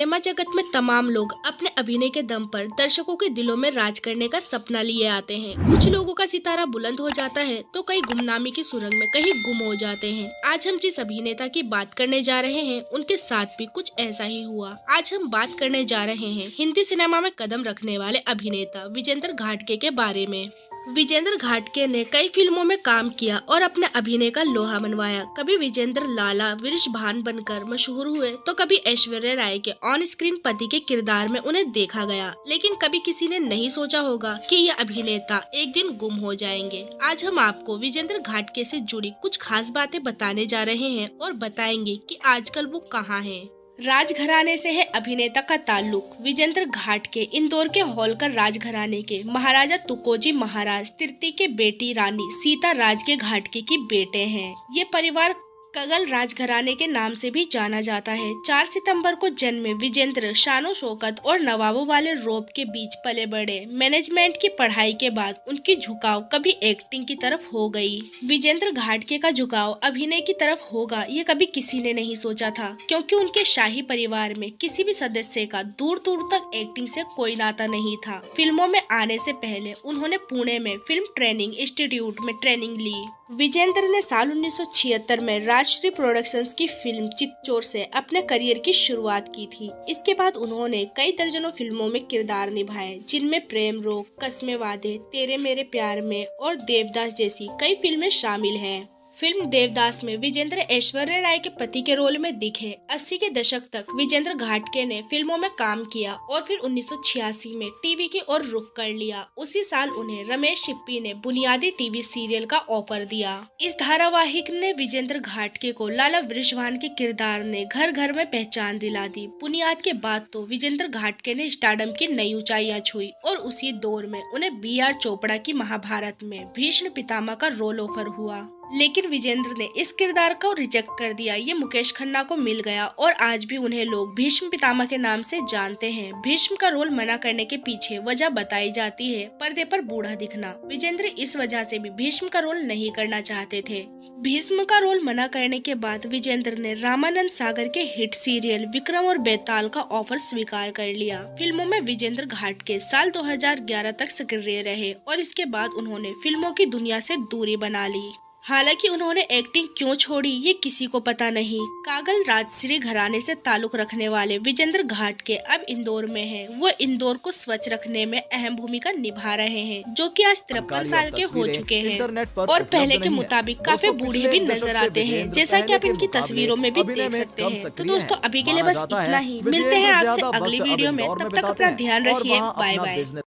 Cinema जगत में तमाम लोग अपने अभिनय के दम पर दर्शकों के दिलों में राज करने का सपना लिए आते हैं। कुछ लोगों का सितारा बुलंद हो जाता है तो कई गुमनामी की सुरंग में कहीं गुम हो जाते हैं। आज हम जिस अभिनेता की बात करने जा रहे हैं उनके साथ भी कुछ ऐसा ही हुआ। आज हम बात करने जा रहे हैं हिंदी सिनेमा में कदम रखने वाले अभिनेता विजेंद्र घाटगे के बारे में। विजेंद्र घाटगे ने कई फिल्मों में काम किया और अपने अभिनय का लोहा मनवाया। कभी विजेंद्र लाला वृषभान बनकर मशहूर हुए तो कभी ऐश्वर्या राय के ऑन स्क्रीन पति के किरदार में उन्हें देखा गया। लेकिन कभी किसी ने नहीं सोचा होगा कि ये अभिनेता एक दिन गुम हो जाएंगे। आज हम आपको विजेंद्र घाटगे से जुड़ी कुछ खास बातें बताने जा रहे हैं और बताएंगे कि आजकल वो कहाँ हैं। राजघराने से है अभिनेता का ताल्लुक। विजेंद्र घाटगे इंदौर के होलकर राजघराने के महाराजा तुकोजी महाराज तृतीय के बेटी रानी सीता राजगे घाटगे की बेटे हैं। ये परिवार कगल राजघराने के नाम से भी जाना जाता है। 4 सितंबर को जन्मे विजेंद्र शानो शौकत और नवाबों वाले रौब के बीच पले बढ़े। मैनेजमेंट की पढ़ाई के बाद उनकी झुकाव कभी एक्टिंग की तरफ हो गई। विजेंद्र घाटगे का झुकाव अभिनय की तरफ होगा ये कभी किसी ने नहीं सोचा था, क्योंकि उनके शाही परिवार में किसी भी सदस्य का दूर दूर तक एक्टिंग से कोई नाता नहीं था। फिल्मों में आने से पहले उन्होंने पुणे में फिल्म ट्रेनिंग इंस्टीट्यूट में ट्रेनिंग ली। विजेंद्र ने साल 1976 में राजश्री प्रोडक्शंस की फिल्म चितचोर से अपने करियर की शुरुआत की थी। इसके बाद उन्होंने कई दर्जनों फिल्मों में किरदार निभाए, जिनमें प्रेम रोग, कस्मे वादे, तेरे मेरे प्यार में और देवदास जैसी कई फिल्में शामिल हैं। फिल्म देवदास में विजेंद्र ऐश्वर्या राय के पति के रोल में दिखे। 80 के दशक तक विजेंद्र घाटगे ने फिल्मों में काम किया और फिर 1986 में टीवी की ओर रुख कर लिया। उसी साल उन्हें रमेश सिप्पी ने बुनियादी टीवी सीरियल का ऑफर दिया। इस धारावाहिक ने विजेंद्र घाटगे को लाला वृषभान के किरदार ने घर घर में पहचान दिला दी। बुनियाद के बाद तो विजेंद्र घाटगे ने स्टारडम की नई ऊंचाइयां छुई और उसी दौर में उन्हें बी.आर. चोपड़ा की महाभारत में भीष्म पितामह का रोल ऑफर हुआ। लेकिन विजेंद्र ने इस किरदार को रिजेक्ट कर दिया। ये मुकेश खन्ना को मिल गया और आज भी उन्हें लोग भीष्म पितामह के नाम से जानते हैं। भीष्म का रोल मना करने के पीछे वजह बताई जाती है पर्दे पर बूढ़ा दिखना। विजेंद्र इस वजह से भी भीष्म का रोल नहीं करना चाहते थे। भीष्म का रोल मना करने के बाद विजेंद्र ने रामानंद सागर के हिट सीरियल विक्रम और बेताल का ऑफर स्वीकार कर लिया। फिल्मों में विजेंद्र घाटगे साल 2011 तक सक्रिय रहे और इसके बाद उन्होंने फिल्मों की दुनिया से दूरी बना ली। हालांकि उन्होंने एक्टिंग क्यों छोड़ी ये किसी को पता नहीं। कागल राजश्री घराने से ताल्लुक रखने वाले विजेंद्र घाटगे अब इंदौर में हैं। वो इंदौर को स्वच्छ रखने में अहम भूमिका निभा रहे हैं, जो कि आज 53 साल के हो चुके हैं और पहले के मुताबिक काफी बूढ़े भी नजर आते हैं, जैसा कि आप इनकी तस्वीरों में भी देख सकते हैं। तो दोस्तों अभी के लिए बस इतना ही। मिलते हैं आपसे अगली वीडियो में, तब तक अपना ध्यान रखिए। Bye bye.